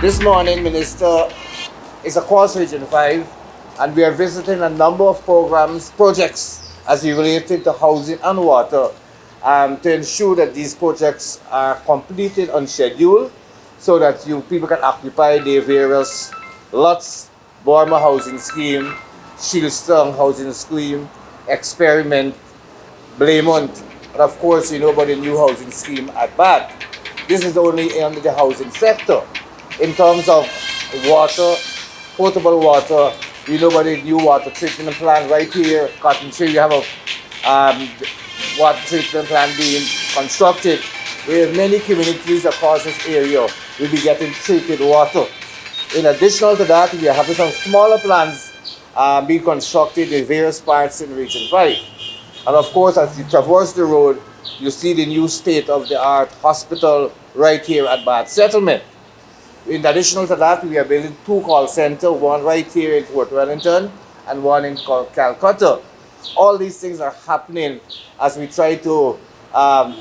This morning, Minister is across Region 5, and we are visiting a number of projects as related to housing and water to ensure that these projects are completed on schedule so that people can occupy their various lots. Burma Housing Scheme, Shieldstone Housing Scheme, Experiment, Blaymont, and of course you know about the new housing scheme at Bath. This is only under the housing sector. In terms of water, potable water, you know about the new water treatment plant right here, Cotton Tree. We have a water treatment plant being constructed. We have many communities across this area will be getting treated water. In addition to that, we are having some smaller plants being constructed in various parts in Region 5. And of course, as you traverse the road, you see the new state-of-the-art hospital right here at Bath Settlement. In addition to that, we are building 2 call centers, one right here in Fort Wellington and one in Calcutta. All these things are happening as we try to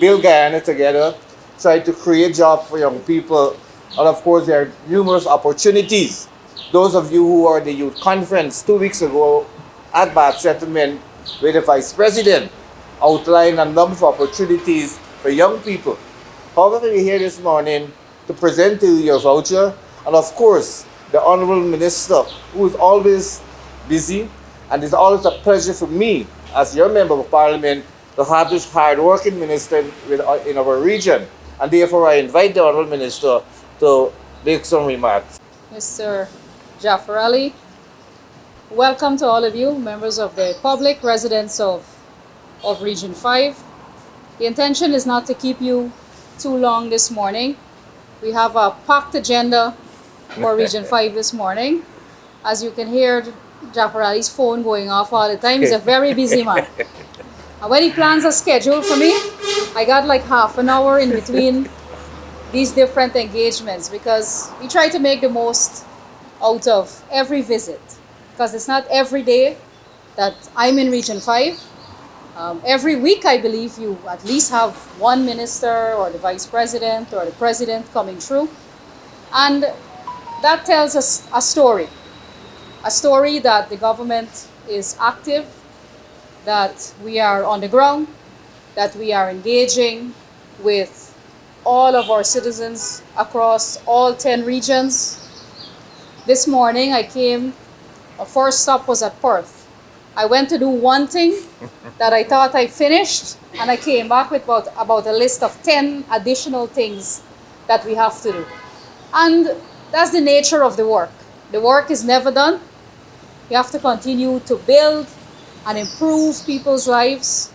build Guyana together, try to create jobs for young people. And of course, there are numerous opportunities. Those of you who were at the youth conference 2 weeks ago at Bath Settlement, where the Vice President outlined a number of opportunities for young people. However, we're here this morning to present to you your voucher, and of course, the Honorable Minister, who is always busy, and it's always a pleasure for me, as your Member of Parliament, to have this hard-working minister in our region. And therefore, I invite the Honorable Minister to make some remarks. Mr. Jafferally, welcome to all of you, members of the public, residents of Region 5. The intention is not to keep you too long this morning. We have a packed agenda for Region 5 this morning. As you can hear, Jafferally's phone going off all the time. He's a very busy man. And when he plans a schedule for me, I got like half an hour in between these different engagements because we try to make the most out of every visit, because it's not every day that I'm in Region 5. Every week, I believe you at least have one minister or the vice president or the president coming through. And that tells us a story that the government is active, that we are on the ground, that we are engaging with all of our citizens across all 10 regions. This morning I came, our first stop was at Perth. I went to do one thing that I thought I finished, and I came back with about a list of 10 additional things that we have to do. And that's the nature of the work. The work is never done. We have to continue to build and improve people's lives.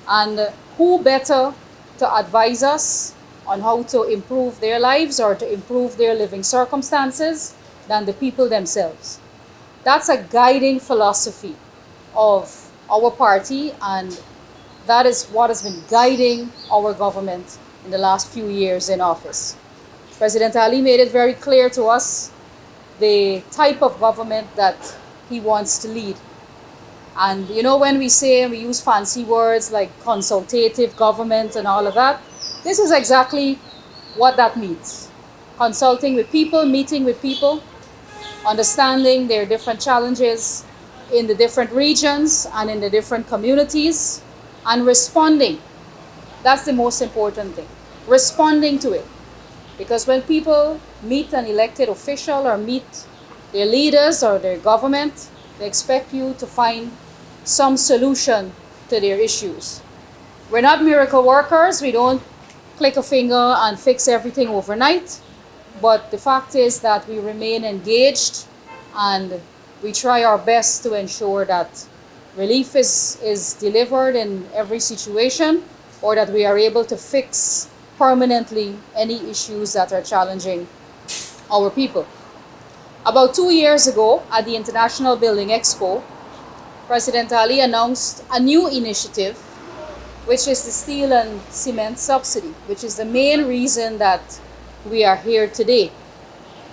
And who better to advise us on how to improve their lives or to improve their living circumstances than the people themselves. That's a guiding philosophy of our party, and that is what has been guiding our government in the last few years in office. President Ali made it very clear to us the type of government that he wants to lead. And you know, when we use fancy words like consultative government and all of that, this is exactly what that means. Consulting with people, meeting with people, understanding their different challenges in the different regions and in the different communities, and responding. That's the most important thing. Responding to it. Because when people meet an elected official or meet their leaders or their government, they expect you to find some solution to their issues. We're not miracle workers. We don't click a finger and fix everything overnight. But the fact is that we remain engaged, and we try our best to ensure that relief is delivered in every situation, or that we are able to fix permanently any issues that are challenging our people. About 2 years ago at the International Building Expo, President Ali announced a new initiative, which is the steel and cement subsidy, which is the main reason that we are here today.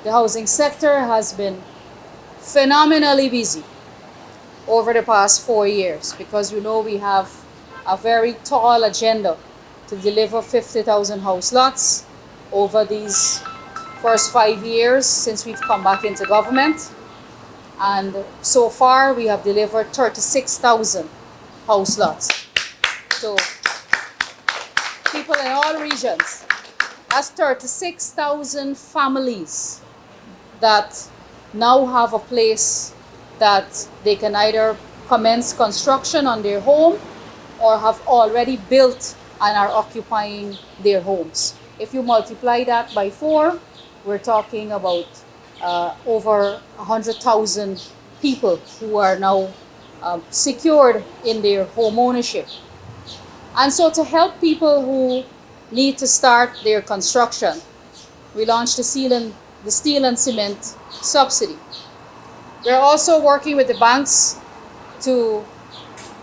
The housing sector has been phenomenally busy over the past 4 years because you know we have a very tall agenda to deliver 50,000 house lots over these first 5 years since we've come back into government. And so far, we have delivered 36,000 house lots to people in all regions. That's 36,000 families that now have a place that they can either commence construction on their home or have already built and are occupying their homes. If you multiply that by 4, we're talking about over 100,000 people who are now secured in their home ownership. And so to help people who need to start their construction, we launched the steel and cement subsidy. We're also working with the banks to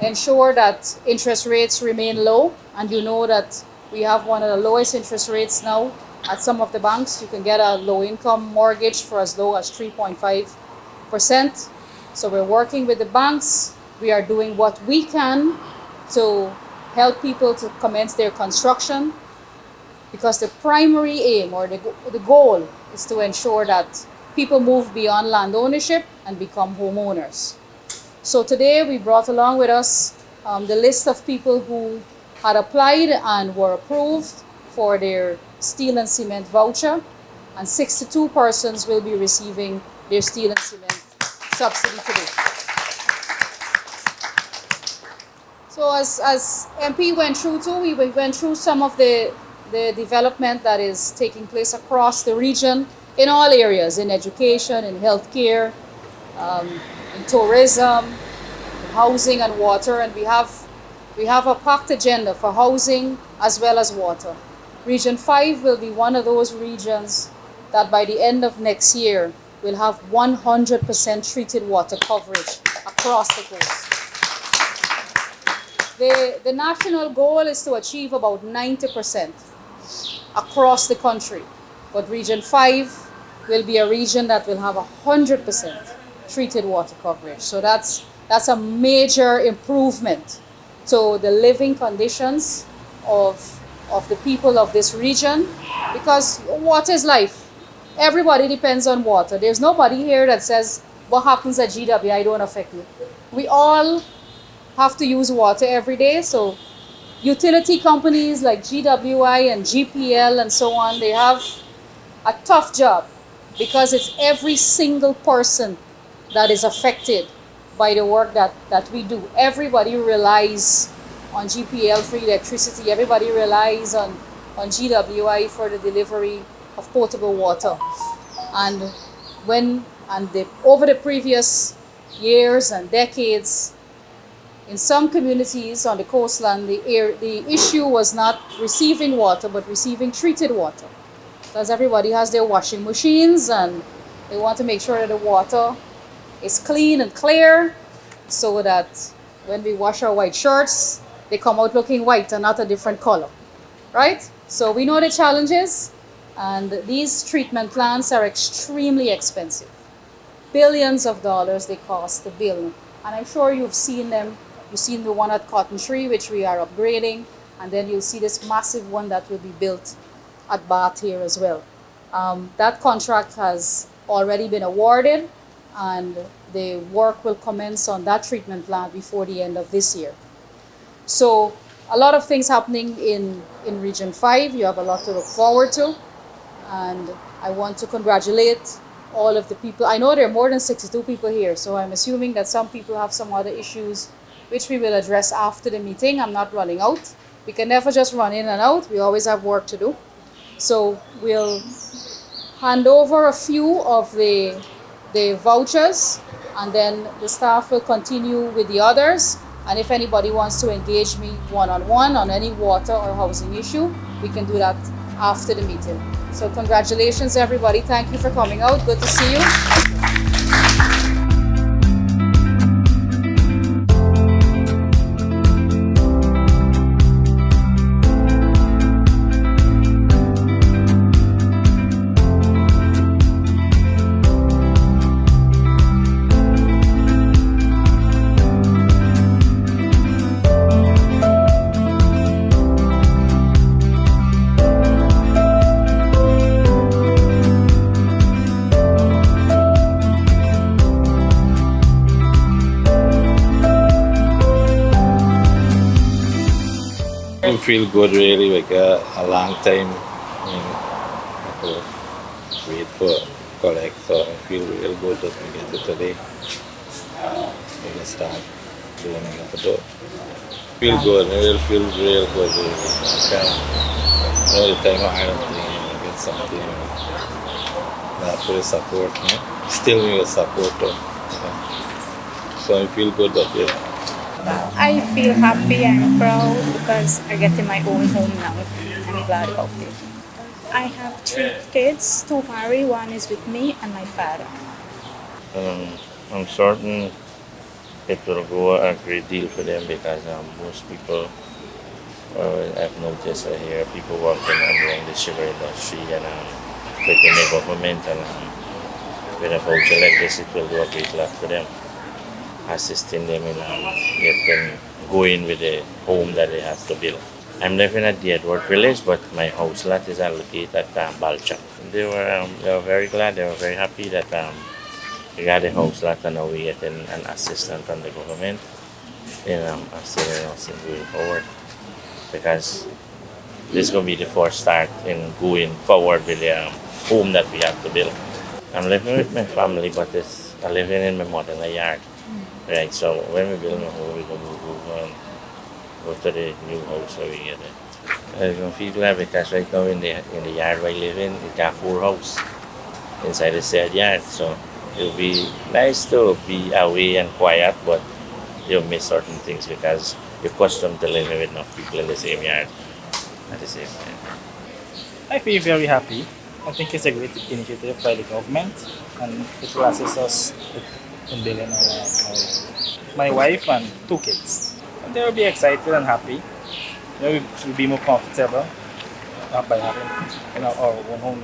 ensure that interest rates remain low. And you know that we have one of the lowest interest rates now at some of the banks. You can get a low-income mortgage for as low as 3.5%. So we're working with the banks. We are doing what we can to help people to commence their construction, because the primary aim or the goal is to ensure that people move beyond land ownership and become homeowners. So today we brought along with us the list of people who had applied and were approved for their steel and cement voucher, and 62 persons will be receiving their steel and cement subsidy today. So as MP went through too, we went through some of the development that is taking place across the region in all areas, in education, in healthcare, in tourism, in housing and water, and we have a packed agenda for housing as well as water. Region 5 will be one of those regions that by the end of next year will have 100% treated water coverage across the coast. The national goal is to achieve about 90% across the country, but Region 5 will be a region that will have 100% treated water coverage. So that's a major improvement to the living conditions of the people of this region, because water is life. Everybody depends on water. There's nobody here that says, what happens at GWI don't affect me. We all have to use water every day. So utility companies like GWI and GPL and so on, they have a tough job because it's every single person that is affected by the work that we do. Everybody relies on GPL for electricity. Everybody relies on GWI for the delivery of potable water. And over the previous years and decades, in some communities on the coastline, the issue was not receiving water, but receiving treated water. Because everybody has their washing machines and they want to make sure that the water is clean and clear so that when we wash our white shirts, they come out looking white and not a different color, right? So we know the challenges, and these treatment plants are extremely expensive. Billions of dollars they cost to build. And I'm sure you've seen them. You've seen the one at Cotton Tree, which we are upgrading, and then you'll see this massive one that will be built at Bath here as well. That contract has already been awarded, and the work will commence on that treatment plant before the end of this year. So a lot of things happening in Region 5. You have a lot to look forward to, and I want to congratulate all of the people. I know there are more than 62 people here, so I'm assuming that some people have some other issues which we will address after the meeting. I'm not running out. We can never just run in and out. We always have work to do. So we'll hand over a few of the vouchers, and then the staff will continue with the others. And if anybody wants to engage me one-on-one on any water or housing issue, we can do that after the meeting. So congratulations, everybody. Thank you for coming out. Good to see you. I feel good really, like a long time, to wait for collect, so I feel real good that we get it today. We can start doing it for do. Feel good, I really feel real good really. Okay. All the time I don't think I get something that for the support, still need a support though. So I feel good about it. I feel happy and proud because I get in my own home now. I'm glad about it. I have 3 kids, 2 married, 1 is with me and my father. I'm certain it will go a great deal for them because most people, I've noticed here, people working around the sugar industry and within the government, and with a voucher like this, it will do a great lot for them, assisting them in getting going with the home that they have to build. I'm living at the Edward Village, but my house lot is located at Balcha. They were very glad, they were very happy that we got the house lot and now we getting an assistance from the government in assisting us in going forward. Because this is going to be the first start in going forward with the home that we have to build. I'm living with my family, but I'm living in my mother's yard. Right, so when we build a home, we're going to go to the new house where we get it. I'm going to feel glad because right now in the yard where I live in, we got 4 houses inside the said yard. So it'll be nice to be away and quiet, but you'll miss certain things because you're accustomed to living with enough people in the same yard at the same time. I feel very happy. I think it's a great initiative by the government and it will assist us in building my wife and 2 kids. And they will be excited and happy. They will be more comfortable by having our own home.